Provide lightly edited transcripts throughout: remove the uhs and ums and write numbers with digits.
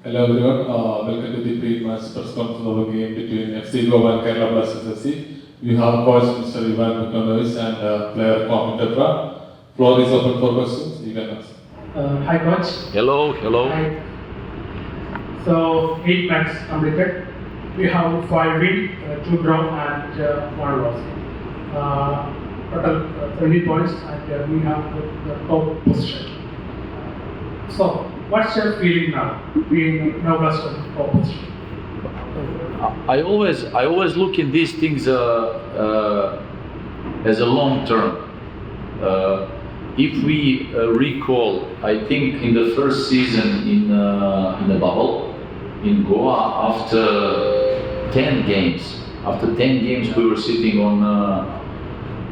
Hello everyone, welcome to the pre-match press conference of the game between FC Goa and Kerala Blasters FC. We have coach Mr. Ivan Mikonovic and player Kwame Tepra. Floor is open for questions. You can ask. Hi coach. Hello. Hi. So 8 matches completed. We have 5 win, 2 draw and 1 loss. Total 20 points and we have the top position. So what's your feeling now, being now Blasters top position? I always look in these things as a long term. If we recall, I think in the first season in the bubble in Goa, after 10 games we were sitting on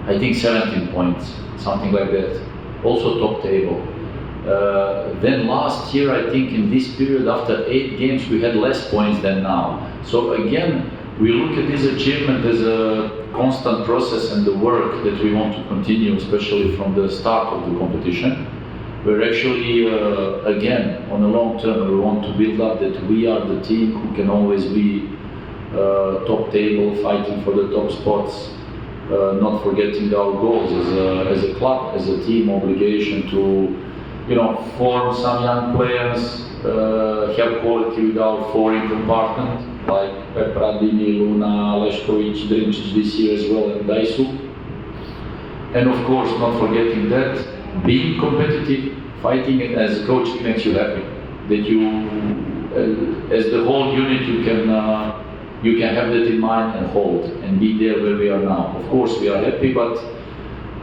I think 17 points, something like that, also top table. Then last year, I think in this period, after 8 games, we had less points than now. So again, we look at this achievement as a constant process and the work that we want to continue, especially from the start of the competition. We're actually, again, on the long term, we want to build up that we are the team who can always be top table, fighting for the top spots, not forgetting our goals as a club, as a team, obligation to form some young players, have quality with our foreign compartment, like Pepra, Dini, Luna, Lešković, Drinčić this year as well, and Daisu. And of course, not forgetting that, being competitive, fighting it as a coach, it makes you happy. That you, as the whole unit, you can have that in mind and hold, and be there where we are now. Of course, we are happy, but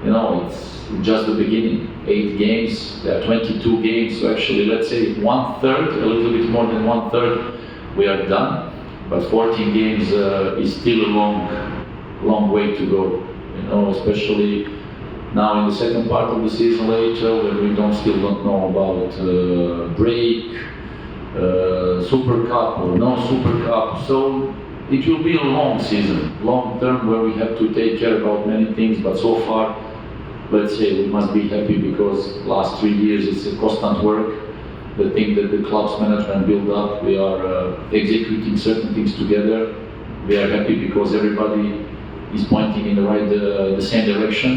it's just the beginning. 8 games, there are 22 games, so actually let's say 1/3, a little bit more than 1/3, we are done. But 14 games is still a long way to go. Especially now in the second part of the season later, where we still don't know about break, Super Cup or no Super Cup. So it will be a long season, long term, where we have to take care about many things. But so far, let's say we must be happy because last 3 years it's a constant work. The thing that the club's management build up, we are executing certain things together. We are happy because everybody is pointing in the same direction.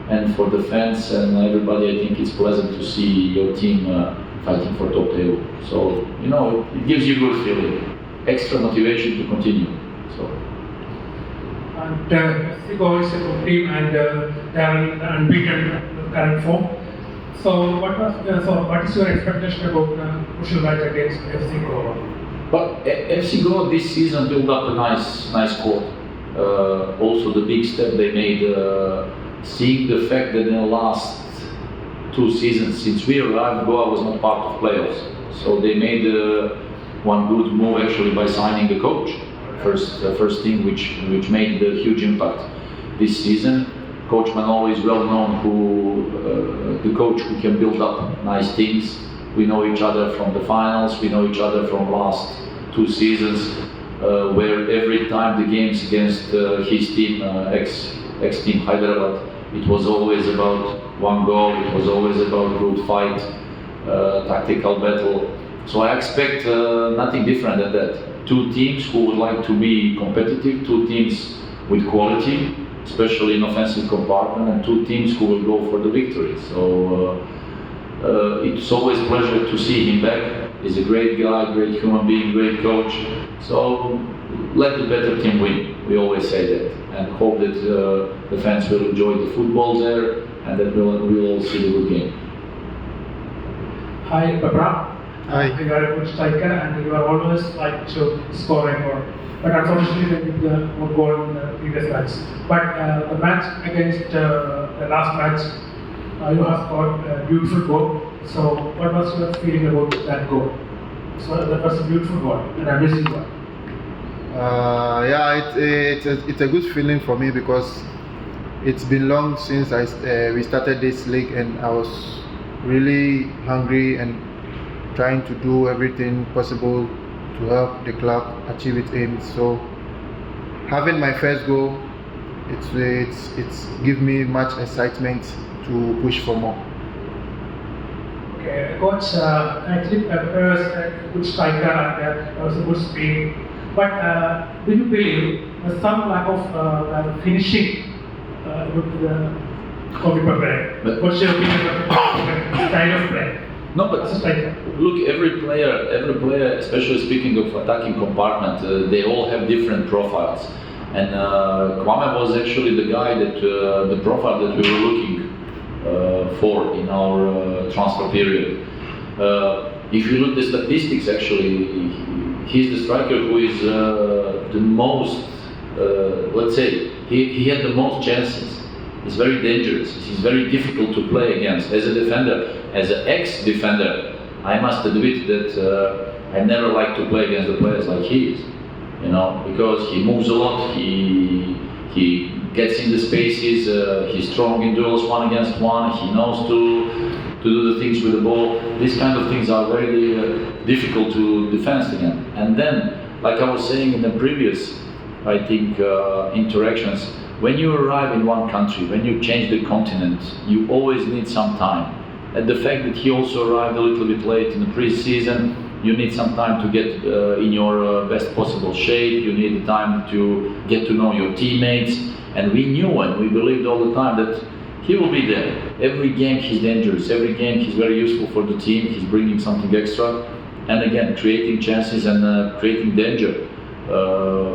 And for the fans and everybody, I think it's pleasant to see your team fighting for top table. So it gives you good feeling, extra motivation to continue. So. And FC Goa is a good team and they are unbeaten current form. So what is your expectation about crucial match against FC Goa? But FC Goa this season built up a nice squad. Also the big step they made, seeing the fact that in the last 2 seasons since we arrived, Goa was not part of playoffs. So they made one good move actually by signing the coach. First thing which made the huge impact this season. Coach Manolo is well known the coach who can build up nice things. We know each other from the finals, we know each other from last 2 seasons, where every time the games against his team, ex-team Hyderabad, it was always about one goal, it was always about good fight, tactical battle. So I expect nothing different than that. 2 teams who would like to be competitive, 2 teams with quality, especially in offensive compartment, and 2 teams who will go for the victory. So it's always a pleasure to see him back. He's a great guy, great human being, great coach. So let the better team win. We always say that, and hope that the fans will enjoy the football there, and that we'll all see the good game. Hi, Pepra. Hi. You are a good striker and you are always like to score a goal. But unfortunately, they did one goal in the previous match. But the match against the last match, you have scored a beautiful goal. So what was your feeling about that goal? So that was a beautiful goal, an amazing goal. It's a good feeling for me because it's been long since we started this league, and I was really hungry and trying to do everything possible to help the club achieve its aims. So having my first goal, it's give me much excitement to push for more. Okay, coach, actually Pepper was a good striker and also good speed. But do you believe some lack of finishing with the Kobe Pepper? What's your opinion about style of play? No, but As a striker. look, every player, especially speaking of attacking compartment, they all have different profiles. And Kwame was actually the guy that the profile that we were looking for in our transfer period. If you look at the statistics, actually, he's the striker who is the most, let's say, he had the most chances. He's very dangerous. He's very difficult to play against. As a defender, as an ex-defender, I must admit that I never like to play against the players like he is. You know, because he moves a lot. He gets in the spaces. He's strong in duels 1 against 1. He knows to do the things with the ball. These kind of things are very difficult to defend against. And then, like I was saying in the previous, I think, interactions, when you arrive in one country, when you change the continent, you always need some time. And the fact that he also arrived a little bit late in the pre-season, you need some time to get in your best possible shape. You need the time to get to know your teammates. And we knew and we believed all the time that he will be there. Every game he's dangerous. Every game he's very useful for the team. He's bringing something extra. And again, creating chances and creating danger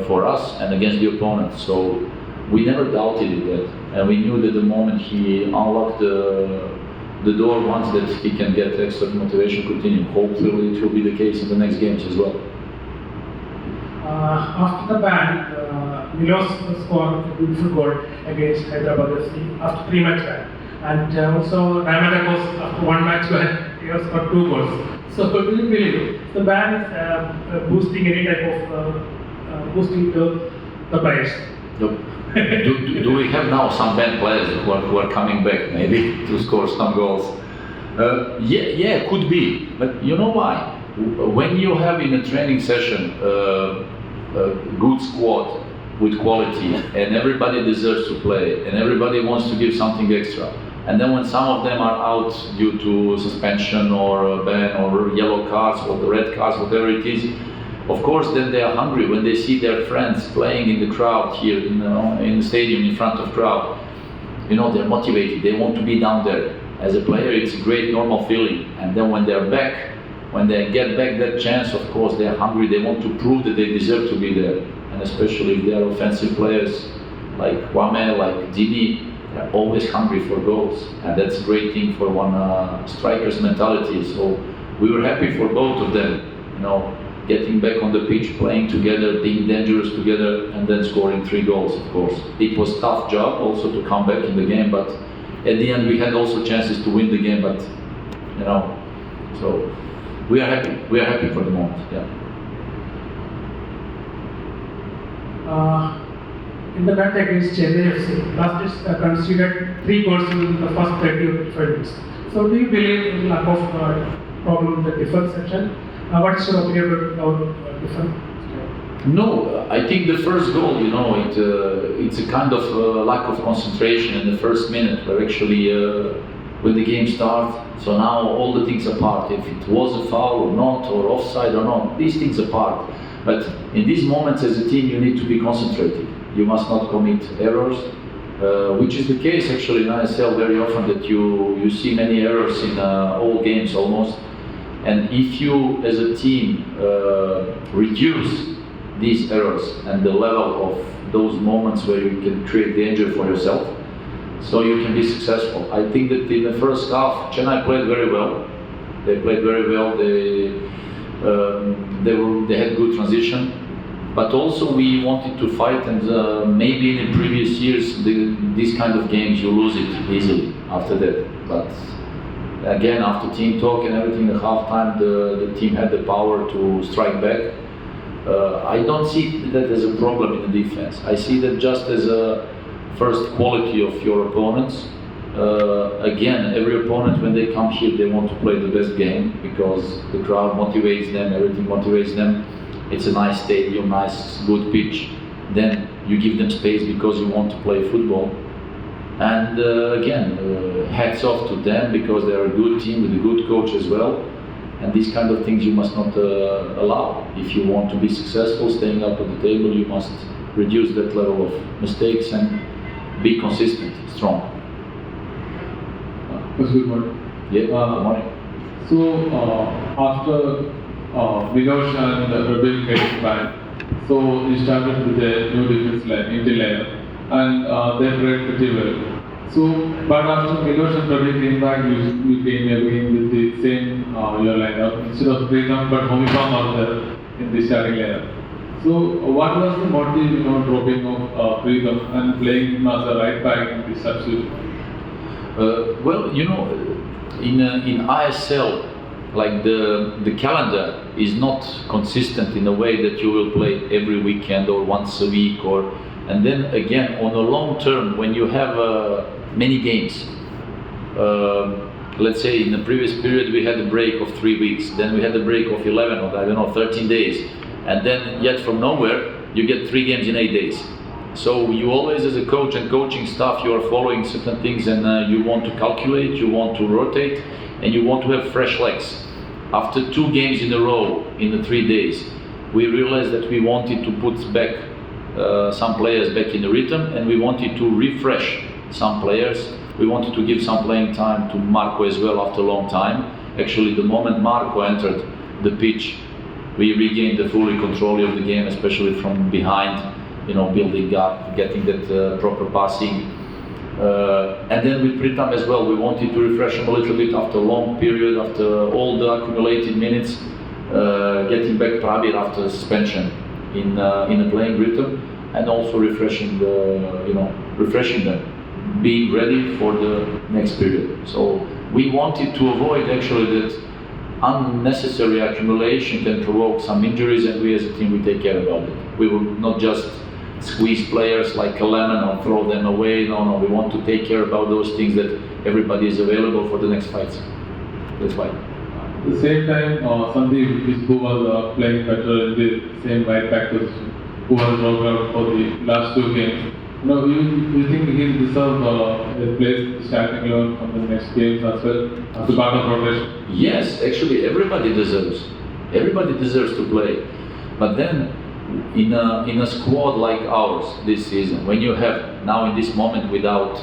for us and against the opponent. So we never doubted it. And we knew that the moment he unlocked the door once that he can get extra motivation to continue. Hopefully it will be the case in the next games as well. After the ban, Milos scored a beautiful goal against Hyderabad FC after 3 match ban. And also Diamondbacks after 1 match ban, he has got 2 goals. So do you believe the ban is boosting any type of boosting to the players? Nope. do we have now some bad players who are coming back maybe to score some goals? Yeah, could be. But you know why? When you have in a training session a good squad with quality and everybody deserves to play and everybody wants to give something extra, and then when some of them are out due to suspension or a ban or yellow cards or the red cards, whatever it is, of course, then they are hungry when they see their friends playing in the crowd here, in the stadium, in front of crowd. You know, they're motivated. They want to be down there. As a player, it's a great normal feeling. And then when they're back, when they get back that chance, of course, they're hungry. They want to prove that they deserve to be there. And especially if they are offensive players like Kwame, like Dini, they're always hungry for goals. And that's a great thing for one striker's mentality. So we were happy for both of them. You know, getting back on the pitch, playing together, being dangerous together, and then scoring 3 goals, of course. It was a tough job also to come back in the game, but at the end we had also chances to win the game, but you know, so we are happy. We are happy for the moment, yeah. In the match against Chennai FC, Blasters conceded 3 goals in the first 35 minutes. So do you believe in lack of problem in the defense section? What is your opinion about defense? No, I think the first goal, you know, it's a kind of lack of concentration in the first minute, where actually when the game starts, so now all the things apart, if it was a foul or not, or offside or not, these things apart. But in these moments as a team, you need to be concentrated. You must not commit errors, which is the case actually in ISL very often, that you see many errors in all games almost. And if you, as a team, reduce these errors and the level of those moments where you can create danger for yourself, so you can be successful. I think that in the first half, Chennai played very well. They played very well. They had good transition, but also we wanted to fight. And maybe in the previous years, these kind of games you lose it easily after that. But again, after team talk and everything at halftime, the team had the power to strike back. I don't see that as a problem in the defense. I see that just as a first quality of your opponents. Again, every opponent, when they come here, they want to play the best game because the crowd motivates them, everything motivates them. It's a nice stadium, nice, good pitch. Then you give them space because you want to play football. And again, hats off to them because they are a good team with a good coach as well. And these kind of things you must not allow. If you want to be successful, staying up at the table, you must reduce that level of mistakes and be consistent, strong. Good morning. Yeah, good morning. So after Miloš and Rabin getting back, so you started with a new defense line, Intel lineup, and they played pretty well. So, but after Miloš and Rabin came back, you came again with the same your lineup instead of Preetham, but Homipam was there in the starting lineup. So, what was the motive, dropping of Preetham and playing him as a right back in the substitution? Well, in ISL, like the calendar is not consistent in a way that you will play every weekend or once a week, and then again on a long term when you have many games. Let's say in the previous period we had a break of 3 weeks, then we had a break of 11 or 13 days, and then yet from nowhere you get 3 games in 8 days. So you always, as a coach and coaching staff, you are following certain things, and you want to calculate, you want to rotate, and you want to have fresh legs. After 2 games in a row in the 3 days, we realized that we wanted to put back some players back in the rhythm, and we wanted to refresh some players. We wanted to give some playing time to Marco as well after a long time. Actually, the moment Marco entered the pitch, we regained the fully control of the game, especially from behind, building up, getting that proper passing. And then with Preetham as well, we wanted to refresh him a little bit after a long period, after all the accumulated minutes, getting back Prabir after suspension in a playing rhythm, and also refreshing them, being ready for the next period. So we wanted to avoid actually that unnecessary accumulation can provoke some injuries, and we as a team will take care about it. We will not just squeeze players like a lemon or throw them away. No, we want to take care about those things that everybody is available for the next fights. That's why. At the same time, Sandeep, who was playing better in the same right back position, who was dropped out for the last 2 games. You think he deserves a place starting 11 from the next games as well as a part of rotation? Yes, actually everybody deserves. Everybody deserves to play. But then in a squad like ours this season, when you have now in this moment without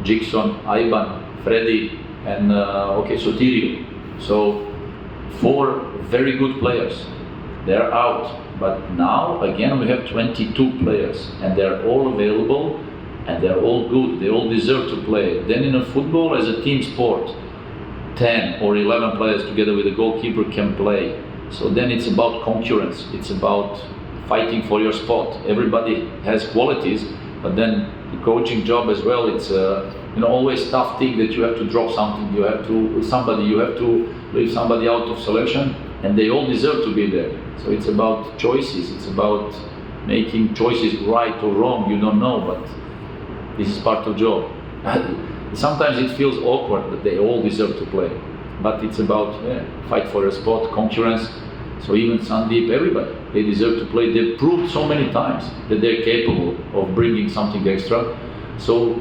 Jigson, Ivan, Freddy and Sotirio, so 4 very good players, they're out. But now again we have 22 players, and they're all available and they're all good, they all deserve to play. Then in a football, as a team sport, 10 or 11 players together with a goalkeeper can play. So then it's about concurrence, it's about fighting for your spot. Everybody has qualities, but then the coaching job as well, it's always tough thing that you have to drop something, you have to leave somebody out of selection, and they all deserve to be there. So it's about choices, it's about making choices right or wrong, you don't know, but this is part of the job. Sometimes it feels awkward that they all deserve to play, but it's about fight for a spot, concurrence. So even Sandeep, everybody, they deserve to play. They've proved so many times that they're capable of bringing something extra. So,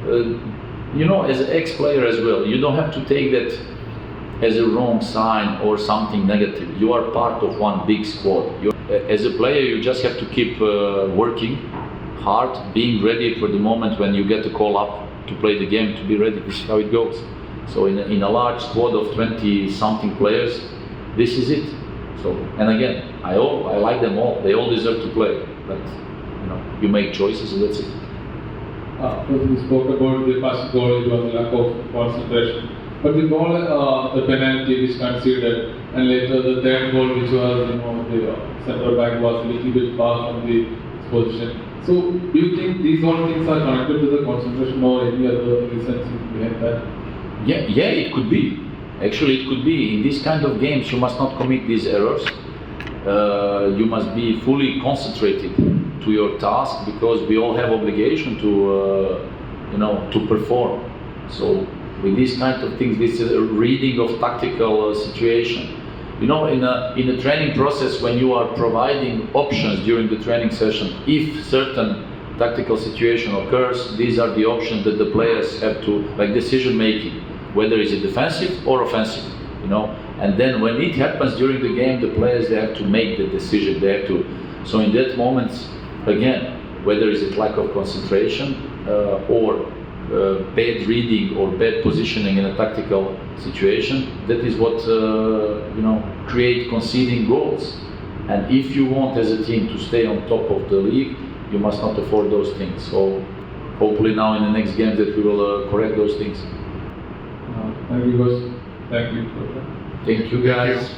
as an ex-player as well, you don't have to take that as a wrong sign or something negative. You are part of one big squad. As a player, you just have to keep working hard, being ready for the moment when you get a call up to play the game, to be ready. This is how it goes. So in a large squad of 20-something players, this is it. So, and again, I like them all. They all deserve to play. But you make choices, and that's it. We spoke about the first goal, it was a lack of concentration. But the goal, the penalty is considered, and later the third goal, which was, the centre back was a little bit far from the position. So, do you think these all things are connected to the concentration or any other reasons behind that? Yeah, it could be. Actually, it could be. In these kind of games, you must not commit these errors. You must be fully concentrated to your task, because we all have obligation to perform. So with these kind of things, this is a reading of tactical situation. In a training process, when you are providing options during the training session, if certain tactical situation occurs, these are the options that the players have to, like decision making, whether it's defensive or offensive, you know. And then when it happens during the game, the players, they have to make the decision. They have to. So in that moment, again, whether it's a lack of concentration or bad reading or bad positioning in a tactical situation, that is what you know, create conceding goals. And if you want as a team to stay on top of the league, you must not afford those things. So hopefully now in the next game that we will correct those things. Thank you, coach. Thank you. Thank you, guys.